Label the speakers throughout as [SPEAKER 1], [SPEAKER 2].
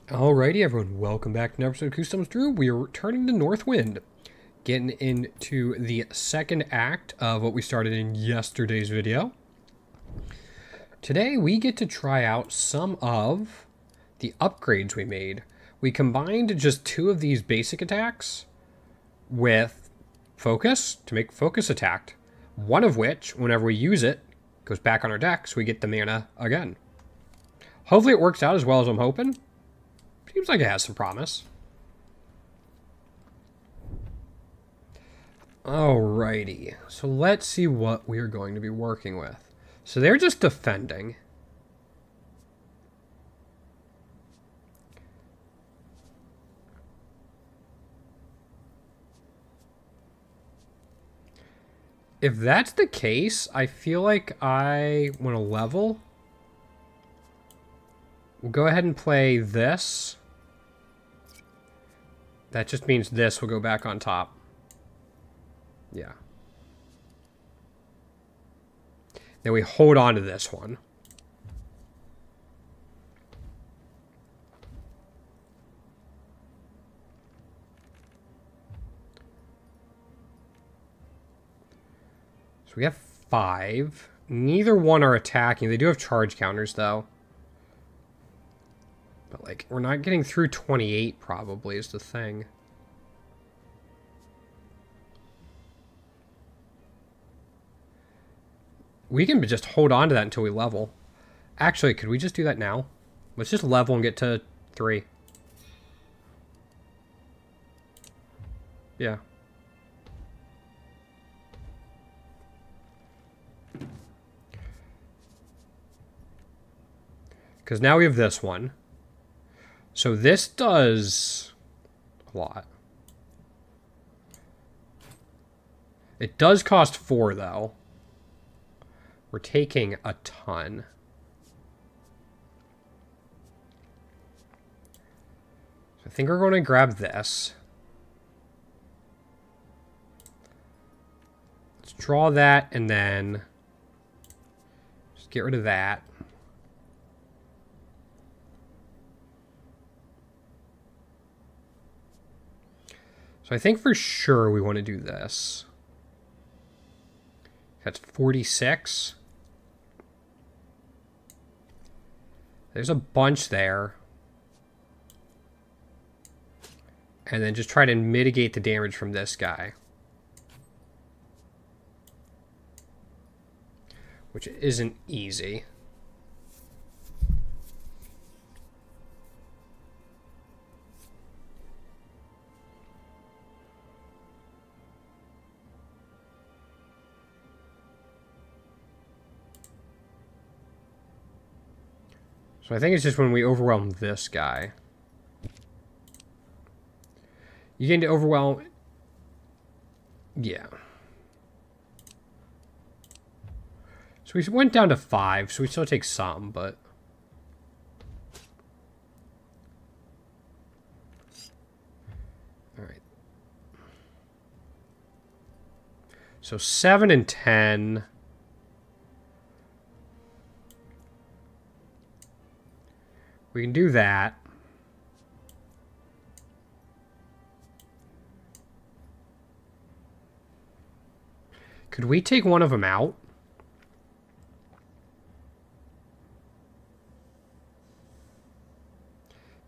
[SPEAKER 1] Alrighty, everyone, welcome back to another episode of Kuth. We are returning to Northwind, getting into the second act of what we started in yesterday's video. Today, we get to try out some of the upgrades we made. We combined just two of these basic attacks with focus to make focus attack, one of which, whenever we use it, goes back on our deck, so we get the mana again. Hopefully it works out as well as I'm hoping. Seems like it has some promise. Alrighty, so let's see what we are going to be working with. So they're just defending. If that's the case, I feel like I want to level. We'll go ahead and play this. That just means this will go back on top. Yeah. Then we hold on to this one. So we have 5. Neither one are attacking. They do have charge counters, though. But, like, we're not getting through 28, probably, is the thing. We can just hold on to that until we level. Actually, could we just do that now? Let's just level and get to 3. Yeah. Because now we have this one. So this does a lot. It does cost 4, though. We're taking a ton. So I think we're going to grab this. Let's draw that and then just get rid of that. So I think for sure we want to do this. That's 46. There's a bunch there. And then just try to mitigate the damage from this guy. Which isn't easy. So I think it's just when we overwhelm this guy. You gain to overwhelm... Yeah. So we went down to 5, so we still take some, but... Alright. So 7 and 10... We can do that. Could we take one of them out?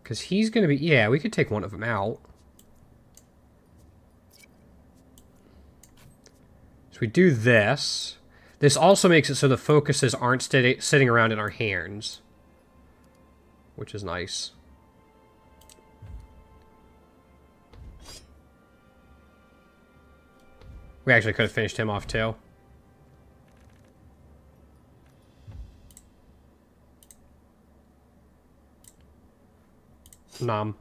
[SPEAKER 1] Because he's going to be... Yeah, we could take one of them out. So we do this. This also makes it so the focuses aren't sitting around in our hands. Which is nice. We actually could have finished him off too. Nom.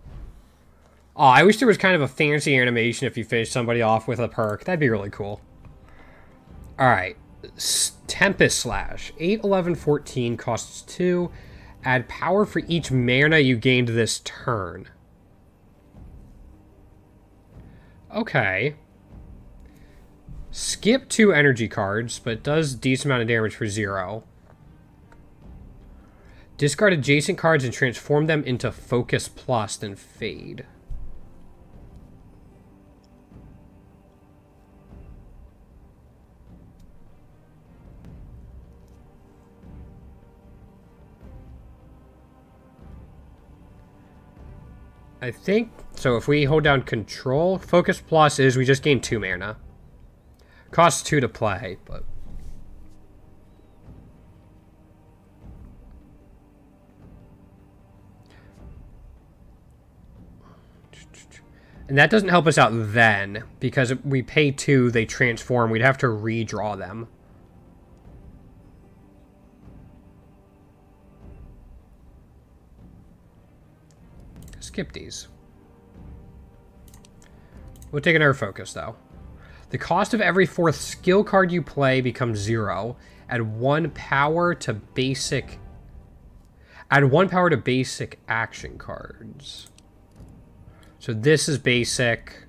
[SPEAKER 1] Oh, I wish there was kind of a fancy animation if you finish somebody off with a perk. That'd be really cool. Alright. Tempest Slash. 8, 11, 14 costs 2. Add power for each mana you gained this turn. Okay. Skip 2 energy cards, but does decent amount of damage for 0. Discard adjacent cards and transform them into Focus Plus, then fade. I think, so if we hold down Control, Focus Plus is we just gain 2 mana. Costs 2 to play, but... And that doesn't help us out then, because if we pay 2, they transform. We'd have to redraw them. Skip these. We'll take another focus, though. The cost of every 4th skill card you play becomes 0. Add 1 power to basic... Add 1 power to basic action cards. So this is basic.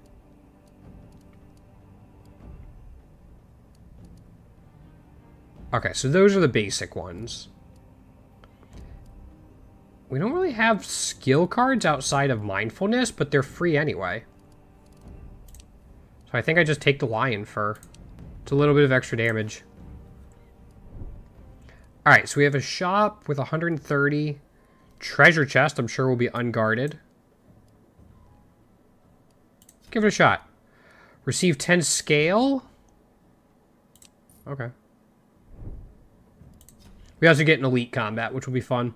[SPEAKER 1] Okay, so those are the basic ones. We don't really have skill cards outside of mindfulness, but they're free anyway. So I think I just take the lion fur. It's a little bit of extra damage. Alright, so we have a shop with 130. Treasure chest, I'm sure will be unguarded. Give it a shot. Receive 10 scale. Okay. We also get an elite combat, which will be fun.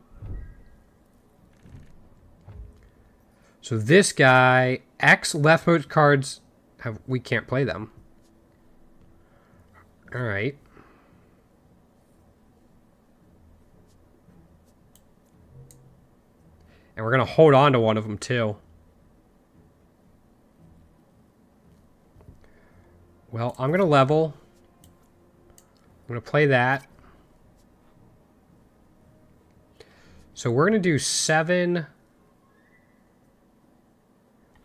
[SPEAKER 1] So this guy, X leftmost cards, we can't play them. All right. And we're going to hold on to one of them, too. Well, I'm going to level. I'm going to play that. So we're going to do 7.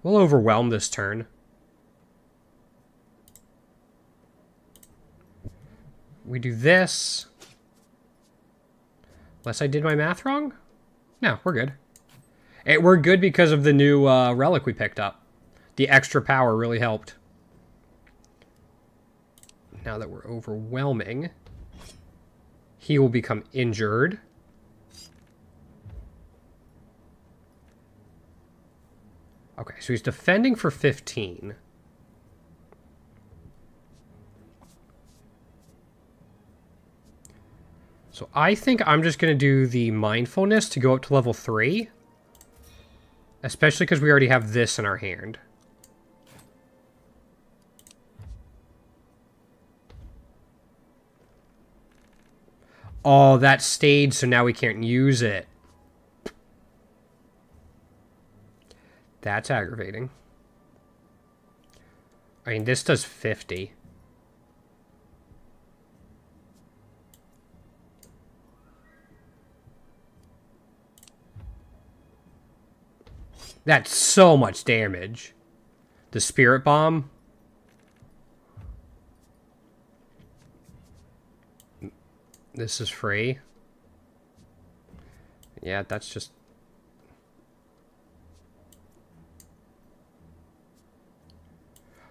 [SPEAKER 1] We'll overwhelm this turn. We do this. Unless I did my math wrong? No, we're good. We're good because of the new relic we picked up. The extra power really helped. Now that we're overwhelming, he will become injured. Okay, so he's defending for 15. So I think I'm just going to do the mindfulness to go up to level 3. Especially because we already have this in our hand. Oh, that stayed, so now we can't use it. That's aggravating. I mean, this does 50. That's so much damage. The Spirit Bomb. This is free. Yeah, that's just...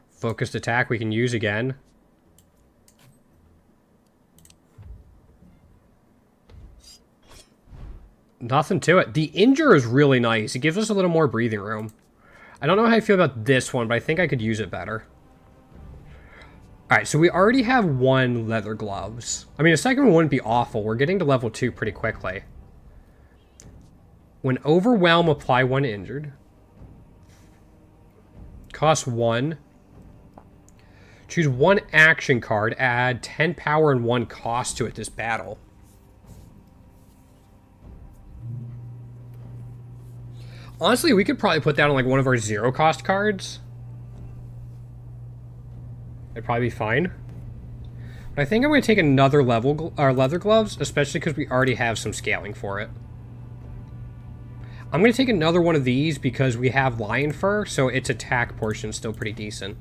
[SPEAKER 1] Focused attack we can use again. Nothing to it. The Injure is really nice. It gives us a little more breathing room. I don't know how I feel about this one, but I think I could use it better. Alright, so we already have 1 leather gloves. I mean, a second one wouldn't be awful. We're getting to level 2 pretty quickly. When overwhelm, apply 1 injured. Cost 1. Choose 1 action card. Add 10 power and 1 cost to it this battle. Honestly, we could probably put that on like one of our 0 cost cards. It'd probably be fine. But I think I'm going to take another leather gloves, especially because we already have some scaling for it. I'm going to take another one of these because we have lion fur, so its attack portion is still pretty decent.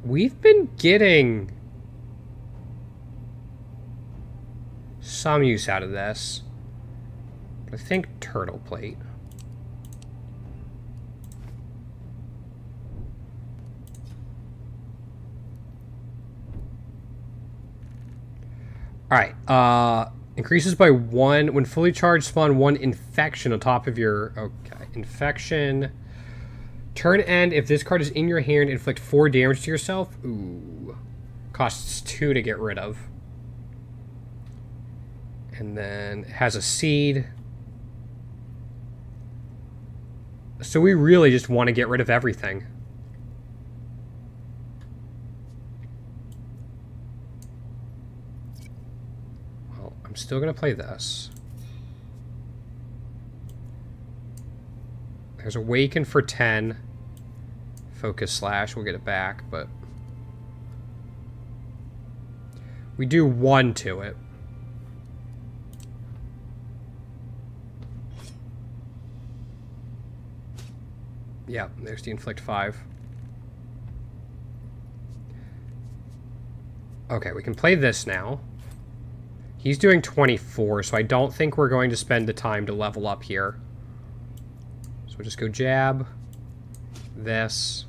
[SPEAKER 1] We've been getting some use out of this. I think turtle plate. Alright, increases by 1. When fully charged, spawn 1 infection on top of your... Okay, infection. Turn end, if this card is in your hand, inflict 4 damage to yourself. Ooh. Costs 2 to get rid of. And then it has a seed. So we really just want to get rid of everything. Well, I'm still going to play this. There's Awaken for 10. Focus Slash, we'll get it back, but... we do 1 to it. Yeah, there's the inflict 5. Okay, we can play this now. He's doing 24, so I don't think we're going to spend the time to level up here. So we'll just go jab. This.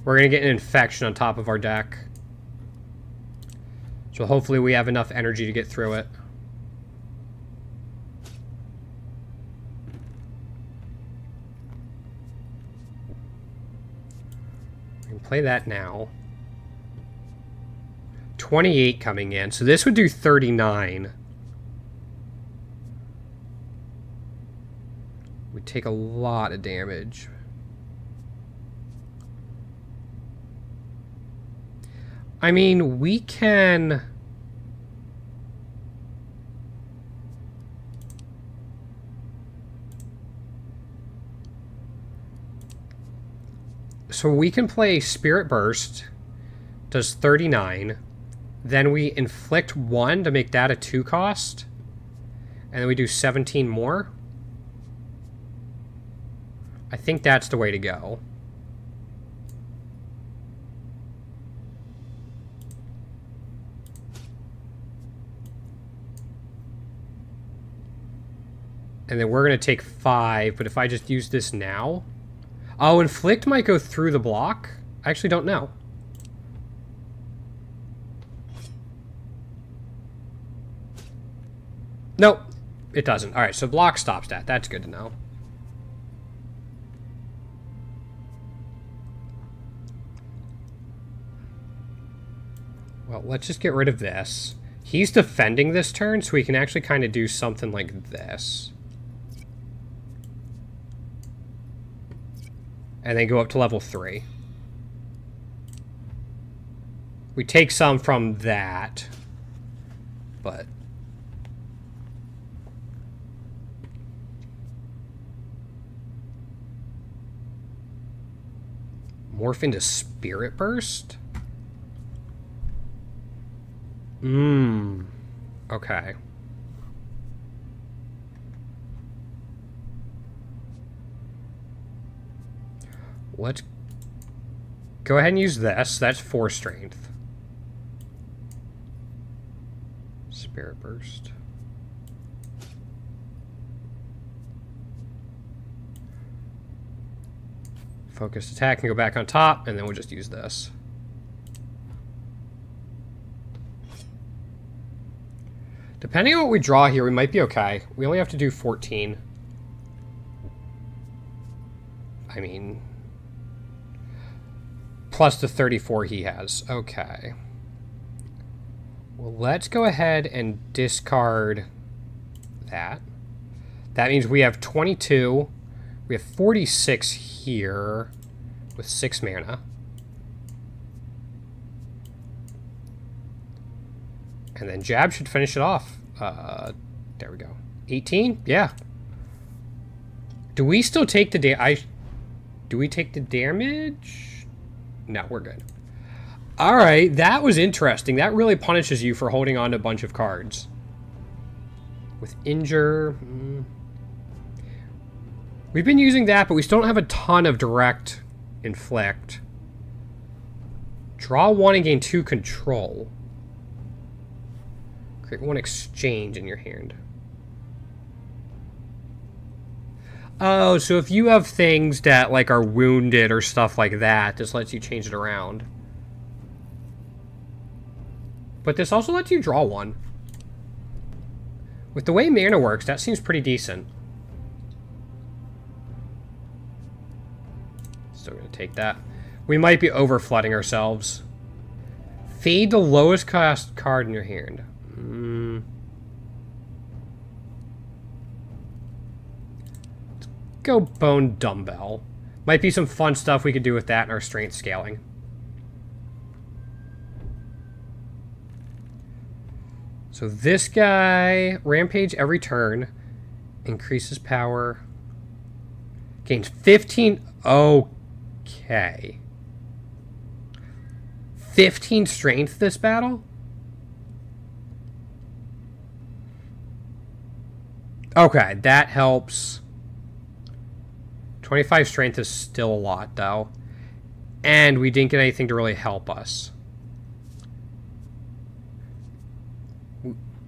[SPEAKER 1] We're going to get an infection on top of our deck. So hopefully we have enough energy to get through it. We can play that now. 28 coming in. So this would do 39. Would take a lot of damage. I mean, we can... so we can play Spirit Burst. Does 39. Then we inflict 1 to make that a 2 cost. And then we do 17 more. I think that's the way to go. And then we're going to take 5, but if I just use this now... oh, inflict might go through the block? I actually don't know. Nope, it doesn't. Alright, so block stops that. That's good to know. Well, let's just get rid of this. He's defending this turn, so we can actually kind of do something like this. And then go up to level 3. We take some from that, but... morph into Spirit Burst? Okay. Let's go ahead and use this. That's 4 strength. Spirit Burst. Focused attack and go back on top, and then we'll just use this. Depending on what we draw here, we might be okay. We only have to do 14. I mean... plus the 34 he has. Okay. Well, let's go ahead and discard that. That means we have 22. We have 46 here with 6 mana. And then jab should finish it off. There we go. 18? Yeah. Do we still take the do we take the damage? No, we're good. Alright, that was interesting. That really punishes you for holding on to a bunch of cards. With injure... We've been using that, but we still don't have a ton of direct inflict. Draw 1 and gain 2 control. Create 1 exchange in your hand. Oh, so if you have things that like are wounded or stuff like that, this lets you change it around. But this also lets you draw 1. With the way mana works, that seems pretty decent. Still gonna take that. We might be over-flooding ourselves. Fade the lowest cost card in your hand. Let's go Bone Dumbbell. Might be some fun stuff we could do with that in our strength scaling. So this guy, Rampage every turn, increases power, gains 15, okay. 15 strength this battle? Okay, that helps. 25 strength is still a lot, though. And we didn't get anything to really help us.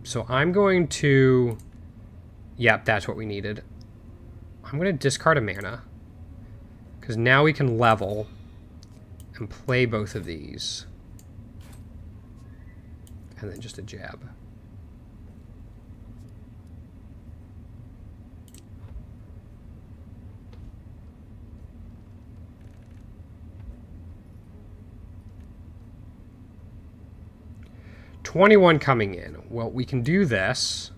[SPEAKER 1] So I'm going to... Yep, that's what we needed. I'm going to discard a mana. Because now we can level and play both of these. And then just a jab. $21 coming in. Well, we can do this.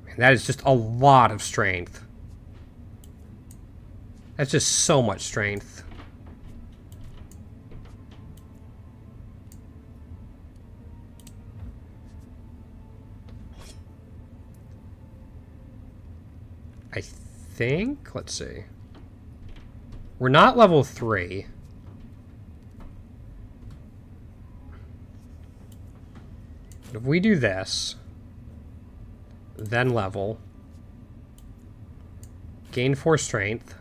[SPEAKER 1] Man, that is just a lot of strength. That's just so much strength. I think, let's see. We're not level 3. If we do this, then level, gain 4 strength,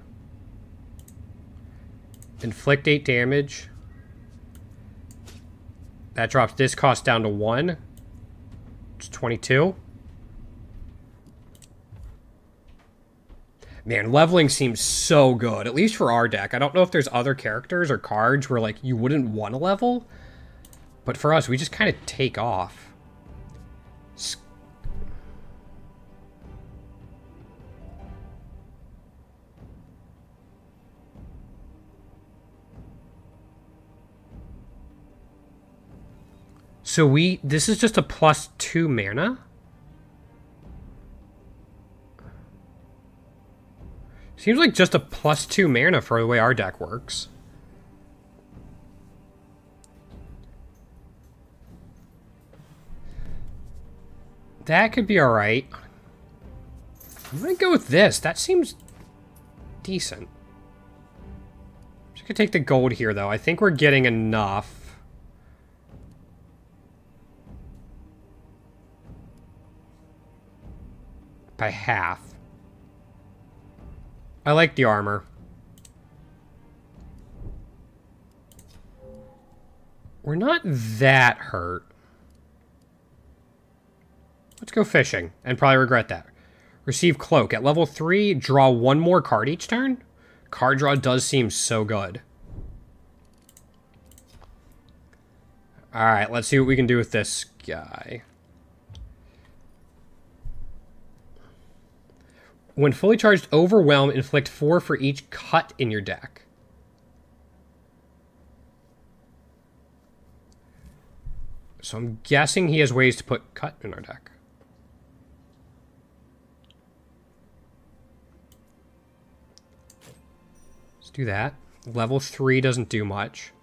[SPEAKER 1] inflict 8 damage, that drops this cost down to 1. It's 22. Man, leveling seems so good, at least for our deck. I don't know if there's other characters or cards where, like, you wouldn't want to level. But for us, we just kind of take off. So this is just a +2 mana? Seems like just a +2 mana for the way our deck works. That could be alright. I'm gonna go with this. That seems decent. Just gonna take the gold here, though. I think we're getting enough. By half. I like the armor. We're not that hurt. Let's go fishing, and probably regret that. Receive Cloak. At level 3, draw 1 more card each turn. Card draw does seem so good. Alright, let's see what we can do with this guy. When fully charged, Overwhelm, inflict 4 for each cut in your deck. So I'm guessing he has ways to put cut in our deck. Let's do that. Level 3 doesn't do much.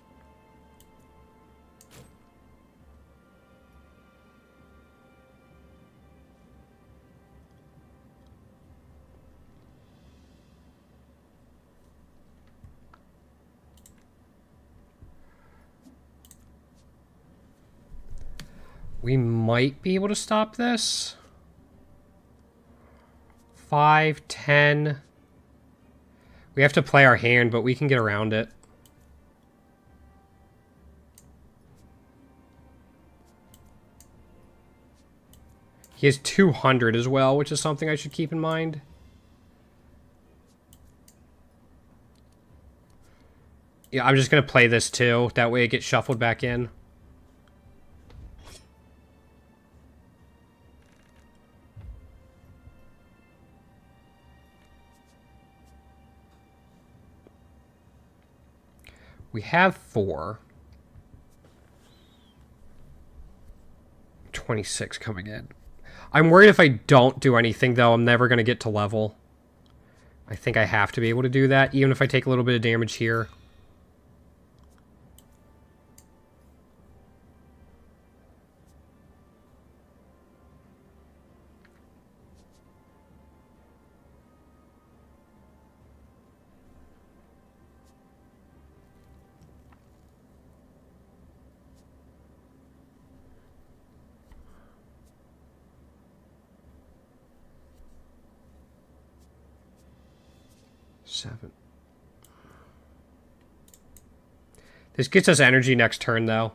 [SPEAKER 1] We might be able to stop this. 5, 10. We have to play our hand, but we can get around it. He has 200 as well, which is something I should keep in mind. Yeah, I'm just going to play this too. That way it gets shuffled back in. We have 4. 26 coming in. I'm worried if I don't do anything, though, I'm never going to get to level. I think I have to be able to do that, even if I take a little bit of damage here. Seven. This gets us energy next turn, though.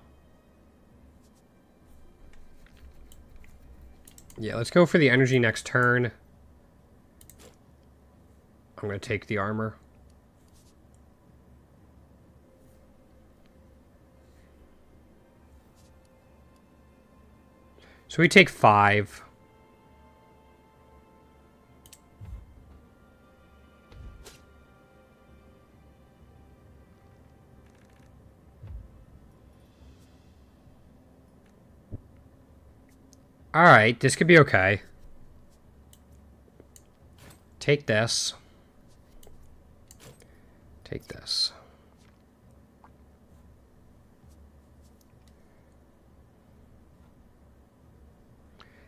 [SPEAKER 1] Yeah, let's go for the energy next turn. I'm going to take the armor. So we take 5. Alright, this could be okay. Take this. Take this.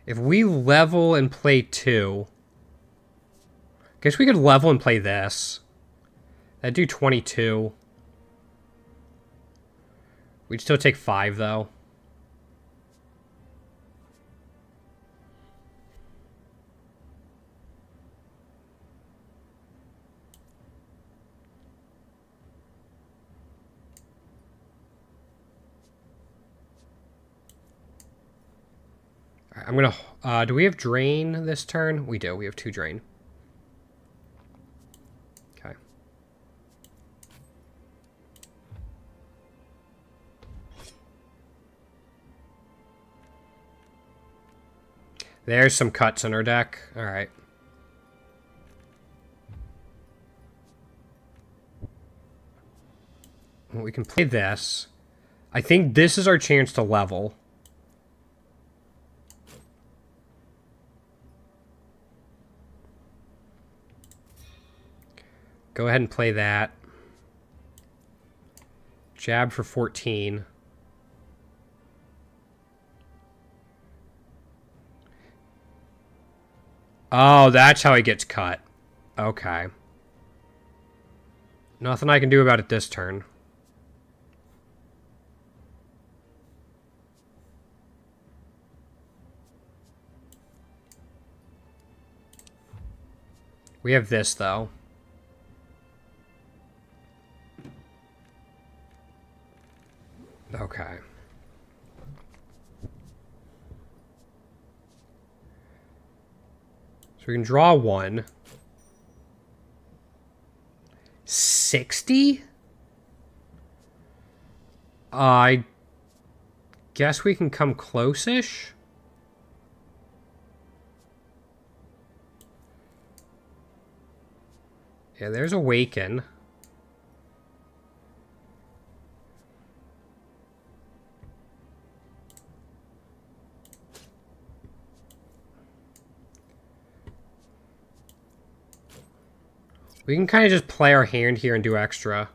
[SPEAKER 1] If we level and play 2... guess we could level and play this. That'd do 22. We'd still take 5, though. I'm gonna, do we have drain this turn? We do, we have 2 drain. Okay. There's some cuts in our deck. Alright. Well, we can play this. I think this is our chance to level. Go ahead and play that. Jab for 14. Oh, that's how he gets cut. Okay. Nothing I can do about it this turn. We have this, though. Okay. So we can draw 1. 60? I guess we can come close-ish. Yeah, there's Awaken. We can kind of just play our hand here and do extra.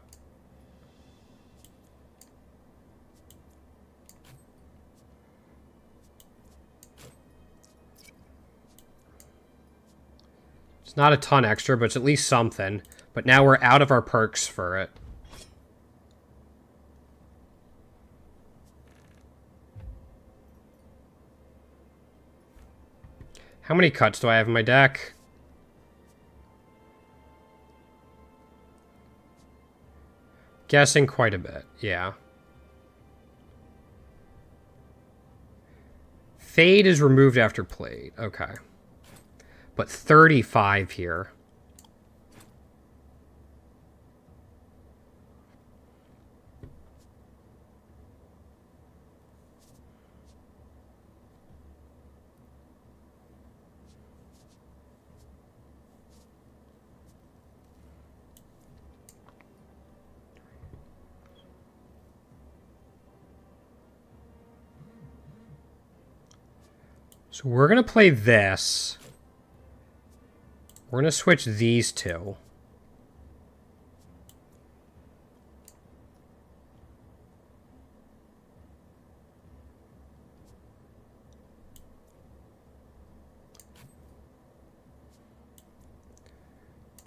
[SPEAKER 1] It's not a ton extra, but it's at least something. But now we're out of our perks for it. How many cuts do I have in my deck? Guessing quite a bit, yeah. Fade is removed after played, okay. But 35 here. So we're going to play this. We're going to switch these two.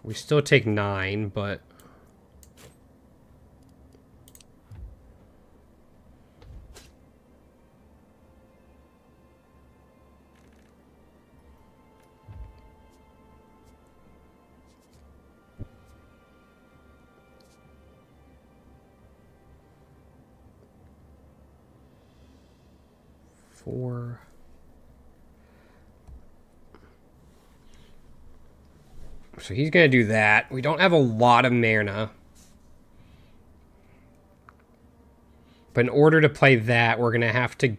[SPEAKER 1] We still take 9, but... Four. So he's going to do that. We don't have a lot of mana. But in order to play that, we're going to have to...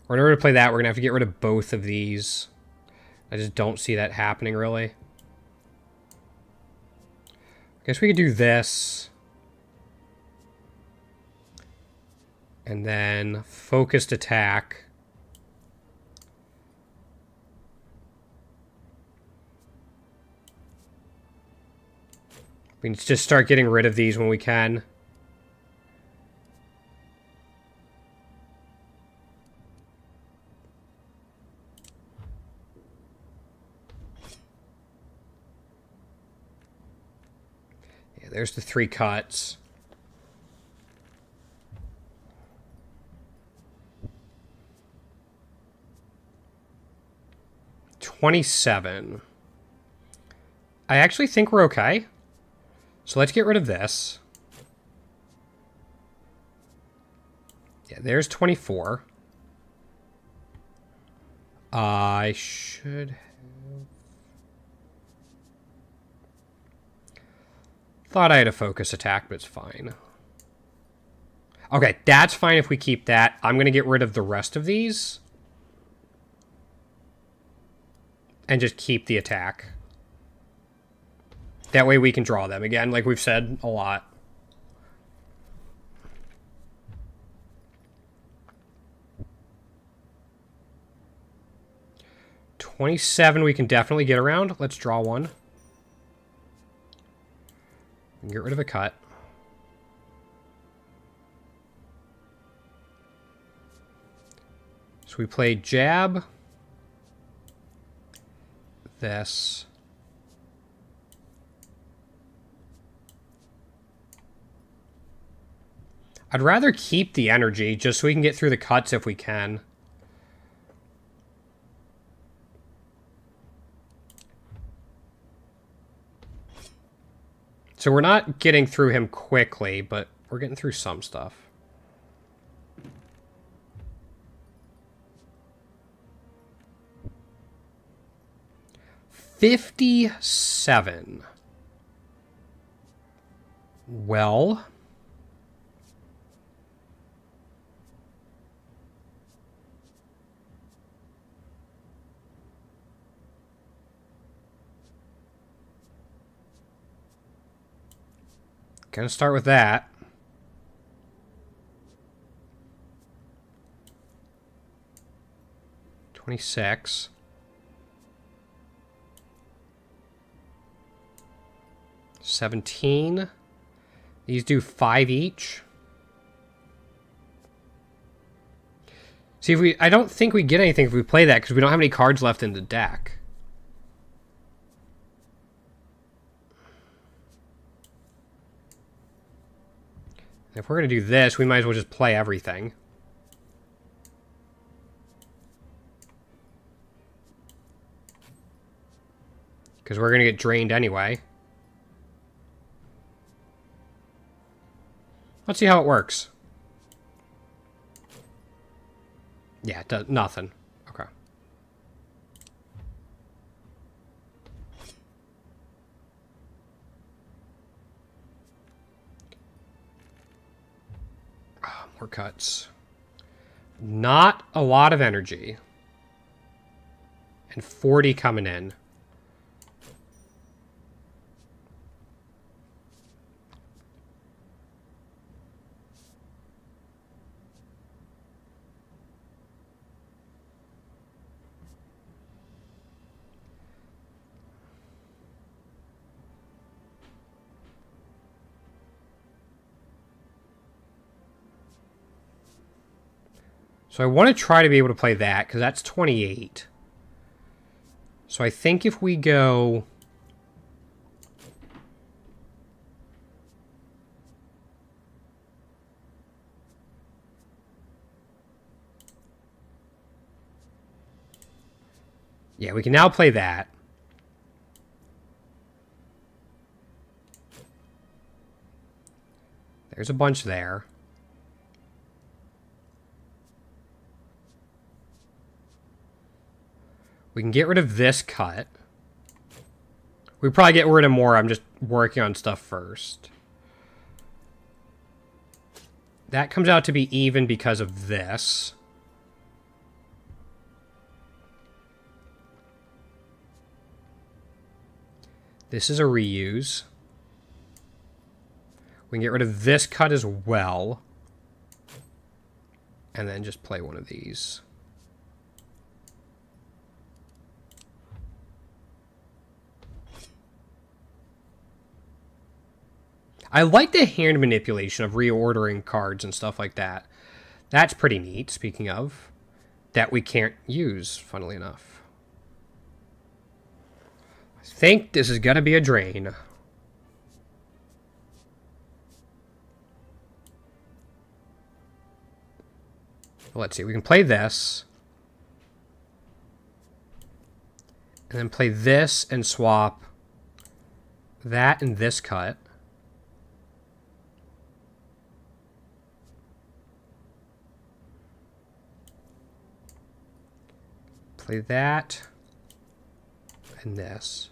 [SPEAKER 1] Or in order to play that, we're going to have to get rid of both of these. I just don't see that happening, really. I guess we could do this. And then focused attack. We can just start getting rid of these when we can. Yeah, there's the 3 cuts. $27. I actually think we're okay. So let's get rid of this. Yeah, there's 24. I should have... Thought I had a focus attack, but it's fine. Okay, that's fine if we keep that. I'm going to get rid of the rest of these. And just keep the attack. That way we can draw them again, like we've said a lot. $27 we can definitely get around. Let's draw one. Get rid of a cut. So we play jab. This. I'd rather keep the energy just so we can get through the cuts if we can. So we're not getting through him quickly, but we're getting through some stuff. $57. Well... Gonna start with that. $26. $17. These do 5 each. See, if I don't think we get anything if we play that because we don't have any cards left in the deck. If we're going to do this, we might as well just play everything. Because we're going to get drained anyway. Let's see how it works. Yeah, it does nothing. Okay. Oh, more cuts. Not a lot of energy. And 40 coming in. So I want to try to be able to play that, because that's 28. So I think if we go... Yeah, we can now play that. There's a bunch there. We can get rid of this cut. We probably get rid of more. I'm just working on stuff first. That comes out to be even because of this. This is a reuse. We can get rid of this cut as well. And then just play one of these. I like the hand manipulation of reordering cards and stuff like that. That's pretty neat, speaking of. That we can't use, funnily enough. I think this is going to be a drain. Let's see, we can play this. And then play this and swap that and this cut. Play that and this.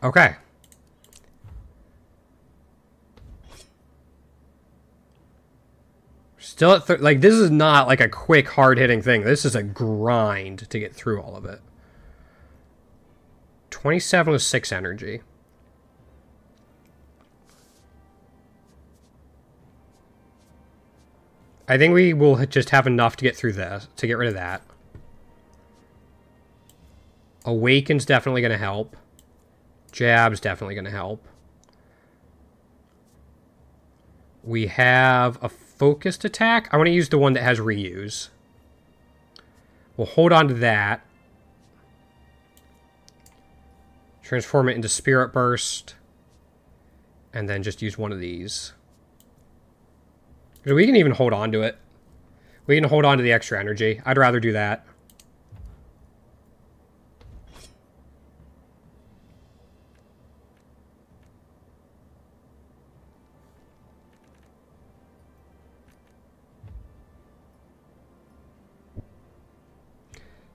[SPEAKER 1] Okay. Still at like, this is not like a quick, hard-hitting thing. This is a grind to get through all of it. 27 with 6 energy. I think we will just have enough to get through this, to get rid of that. Awaken's definitely going to help. Jab's definitely going to help. We have a focused attack. I want to use the one that has reuse. We'll hold on to that. Transform it into Spirit Burst. And then just use one of these. We can even hold on to it. We can hold on to the extra energy. I'd rather do that.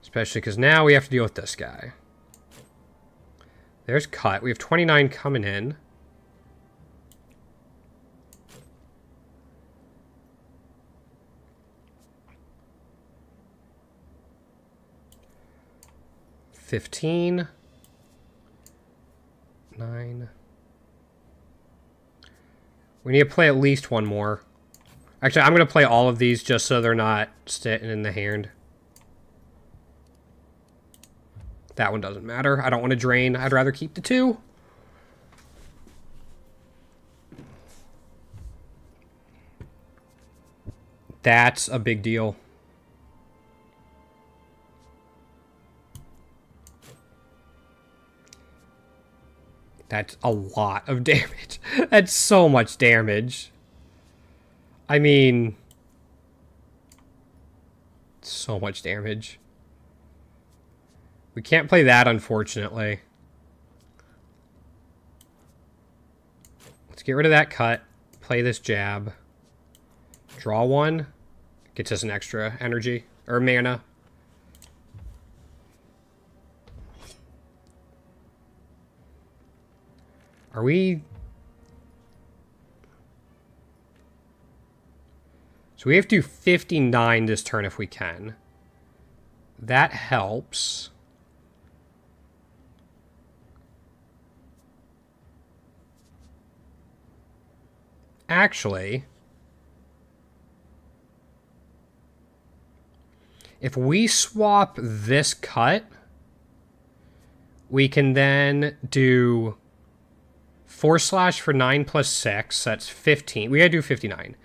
[SPEAKER 1] Especially because now we have to deal with this guy. There's cut. We have 29 coming in. $15. 9. We need to play at least one more. Actually, I'm going to play all of these just so they're not sitting in the hand. That one doesn't matter. I don't want to drain. I'd rather keep the 2. That's a big deal. That's a lot of damage. That's so much damage. I mean... so much damage. We can't play that, unfortunately. Let's get rid of that cut. Play this jab. Draw one. Gets us an extra energy. Or mana. Are we... so we have to do 59 this turn if we can. That helps. Actually, if we swap this cut, we can then do 4/ for 9 plus 6. That's 15. We gotta do 59.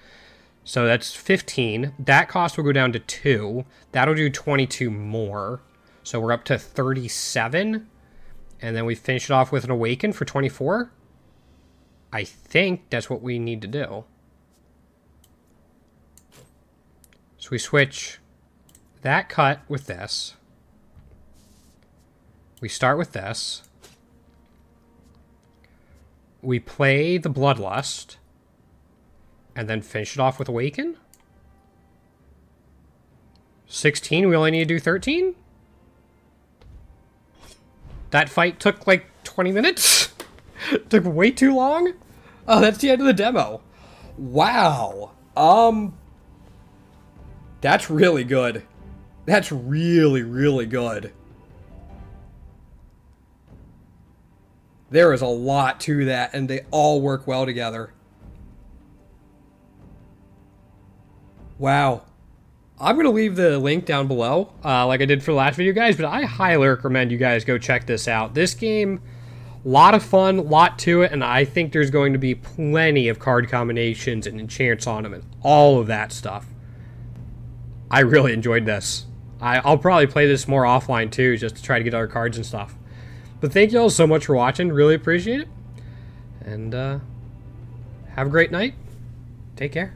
[SPEAKER 1] So that's 15. That cost will go down to 2. That'll do 22 more. So we're up to 37. And then we finish it off with an Awaken for 24. I think that's what we need to do. So we switch that cut with this. We start with this. We play the Bloodlust. And then finish it off with Awaken. 16, we only need to do 13? That fight took like 20 minutes? Took way too long? Oh, that's the end of the demo. Wow. That's really good. That's really, really good. There is a lot to that, and they all work well together. Wow. I'm going to leave the link down below, like I did for the last video, guys, but I highly recommend you guys go check this out. This game, a lot of fun, lot to it, and I think there's going to be plenty of card combinations and enchants on them and all of that stuff. I really enjoyed this. I'll probably play this more offline too, just to try to get other cards and stuff. But thank you all so much for watching. Really appreciate it. And have a great night. Take care.